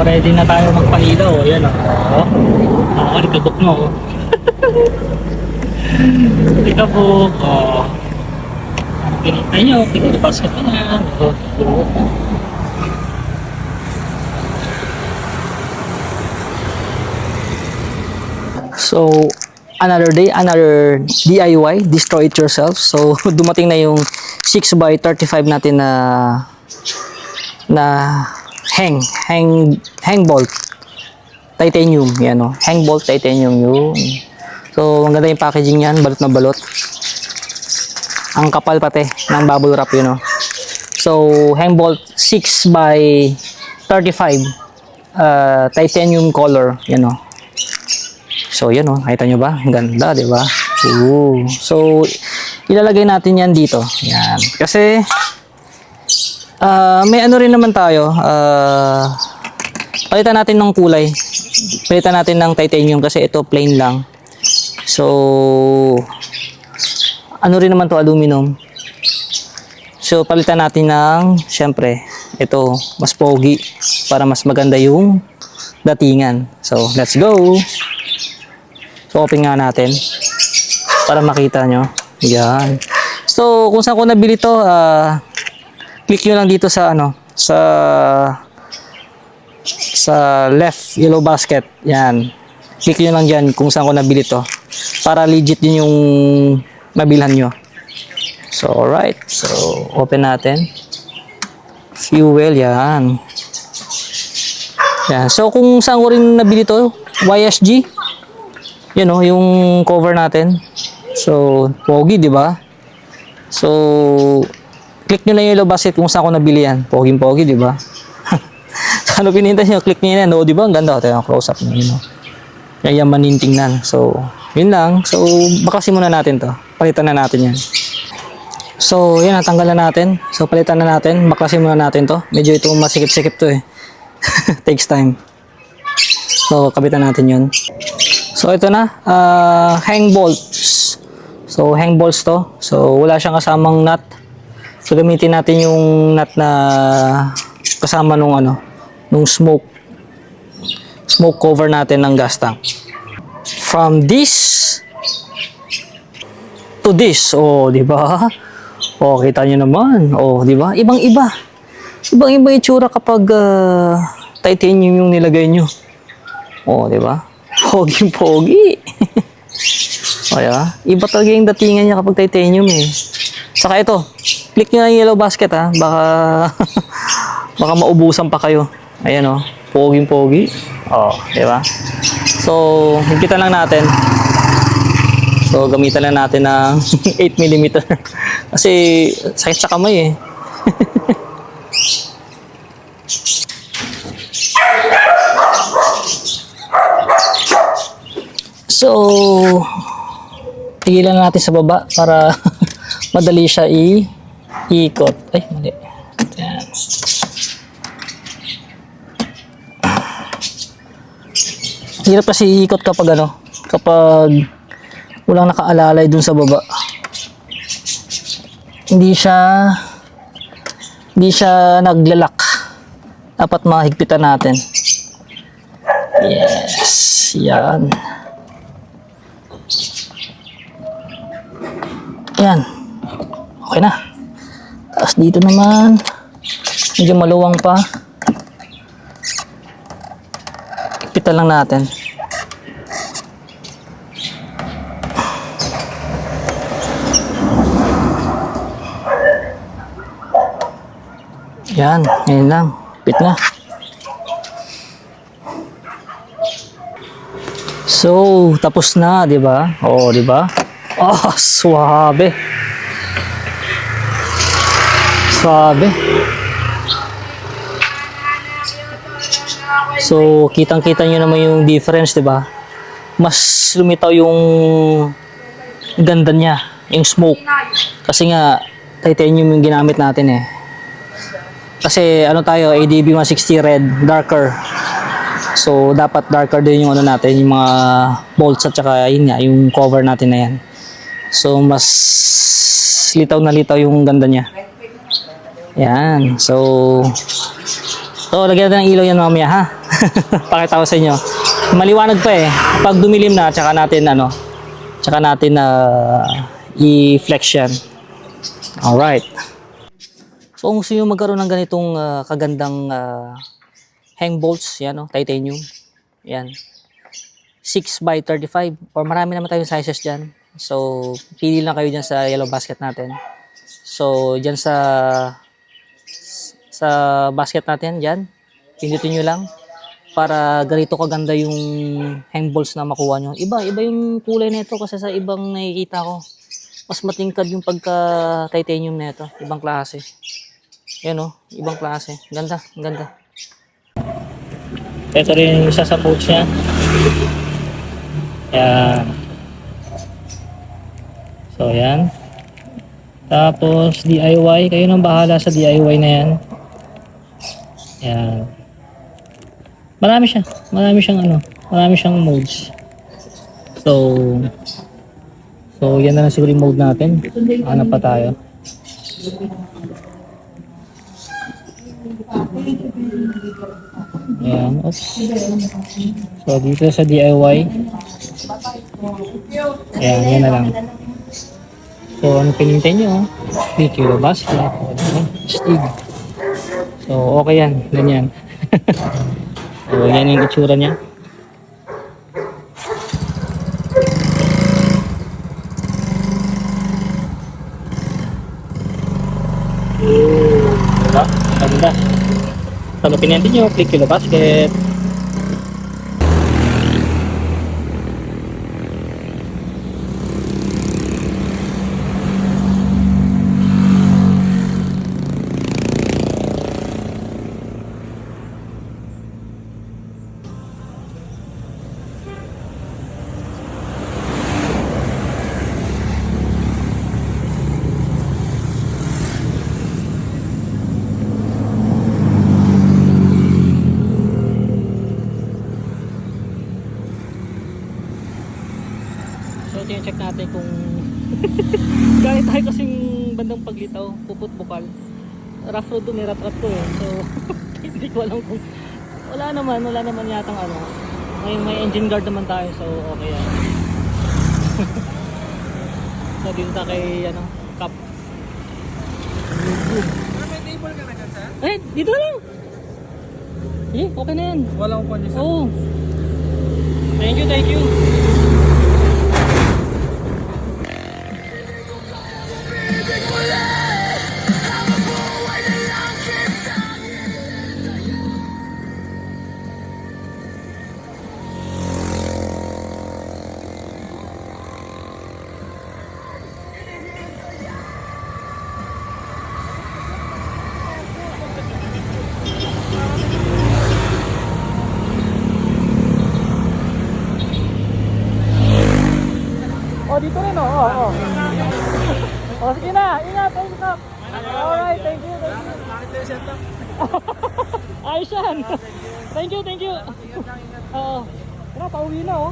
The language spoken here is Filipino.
ready na tayo magpailaw. Ayan o. Likabok mo. Likabok. Pinintay nyo. Pinilipas ka na yan. So, another day, another DIY, destroy it yourself. So, dumating na yung 6x35 natin na hang bolt titanium. Yan o, hang bolt titanium yun. So, ang ganda yung packaging yan, balot na balot. Ang kapal pati ng bubble wrap yun o. So, hang bolt 6x35 titanium color. Yan o. So, yan o. Nakita nyo ba? Ang ganda, di ba? So, ilalagay natin yan dito. Yan. Kasi, may ano rin naman tayo. Palitan natin ng kulay. Palitan natin ng titanium kasi ito plain lang. So, ano rin naman to, aluminum. So, palitan natin ng, syempre, ito, mas pogi para mas maganda yung datingan. So, let's go! So, open nga natin para makita nyo. Yan. So, kung saan ko nabili to, click nyo lang dito sa ano, sa left yellow basket. Yan. Click nyo lang dyan kung saan ko nabili to para legit din yung mabilhan nyo. So, alright. So, open natin. Fuel, yan. Yan. So, kung saan ko rin nabili to, YSG. Yan o, yung cover natin. So, pogi, di ba? So, click nyo lang yung yellow basket kung saan ko nabili yan. Pogi-pogi, di ba? Ano pinintay nyo? Click nyo yan. O, di ba? Ang ganda. Ito yung close-up nyo. Yun, o. Yayamanin tingnan. So, yun lang. So, baklasin muna natin to. Palitan na natin yan. So, yan. Natanggal na natin. So, palitan na natin. Baklasin muna natin to. Medyo ito masikip-sikip to eh. Takes time. So, kabitan natin yun. So, ito na. Hang bolts. So, hang bolts to. So, wala siyang kasamang nut. So, gamitin natin yung nut na kasama nung ano, nung smoke cover natin ng gas tank. From this to this. Oh, di ba? Oh, kita nyo naman. Oh, di ba? Ibang-iba. Ibang-iba yung itsura kapag titanium yung nilagay nyo. Oh, di ba? Pogi-pogi. O, diba? Iba talaga yung datingan niya kapag titanium eh. Saka ito, click nyo na yung yellow basket ha. Baka, baka maubusan pa kayo. Ayan o, pogi-pogi. O, diba? So, higpitan lang natin. So, gamitan lang natin ng 8mm. Kasi, sakit sa kamay eh. So, tigilan natin sa baba para madali siya iikot. Ay, mali. Ayan. Hirap kasi iikot kapag ano, kapag walang nakaalalay dun sa baba. Hindi siya naglalak. Dapat mahigpitan natin. Yes, yan. Yan. Okay na. Tapos dito naman, medyo maluwang pa. Ipitan lang natin. Yan. Ngayon lang. Ipit na. So, tapos na, di ba? Oo, di ba? Oh, suabe. Suabe. So, kitang-kita nyo naman yung difference, 'di ba? Mas lumitaw yung ganda niya, yung smoke. Kasi nga titanium yung ginamit natin eh. Kasi ano tayo, ADB 160 red, darker. So, dapat darker din yung ano natin, yung mga bolts at saka yun nga, yung cover natin na yan. So, mas litaw na litaw yung ganda niya. Yan. So, lagyan natin ng ilaw yan mamaya, ha? Pakita ko sa inyo. Maliwanag pa eh. Pag dumilim na, tsaka natin i-flex yan. Alright. So kung gusto nyo magkaroon ng ganitong kagandang hang bolts, yan titanium. Yan. 6 by 35 or marami naman tayong sizes dyan. So pili lang kayo dyan sa yellow basket natin. So dyan sa basket natin dyan, pindutin nyo lang para ganito kaganda yung hang bolts na makuha nyo. Iba yung kulay nito kasi sa ibang nakikita ko. Mas matingkad yung pagka titanium nito, ibang klase. Yan ibang klase. Ganda, ganda. Ito rin isa sa bolts niya. Yan. So yan. Tapos DIY, kayo nang bahala sa DIY na yan. Yan. Marami siyang modes. So yan na lang siguro yung mode natin. Hanap pa tayo. Ayan, oops. So dito sa DIY. Ayan, yan na lang. So ano pinintay nyo? Dito basket, stig. So okay yan, ganyan. So yan yung itsura niya. Diba? Ganda. So ano pinintay nyo? Click kilo basket. So check natin kung gaya tayo kasing bandang paglitaw, puput bukal. Rough road to, may rat to eh. So hindi ko alam kung wala naman yatang may engine guard naman tayo, so okay yan. So dito tayo kay cap. May table ka na dyan, sir? Dito lang. Okay na yan. Walang condition. Oo. Thank you. Dito rin sige na, ingat, thank you, Kap. Alright, thank you. Ayos yan. Thank you. Oo. Tara, pauwi na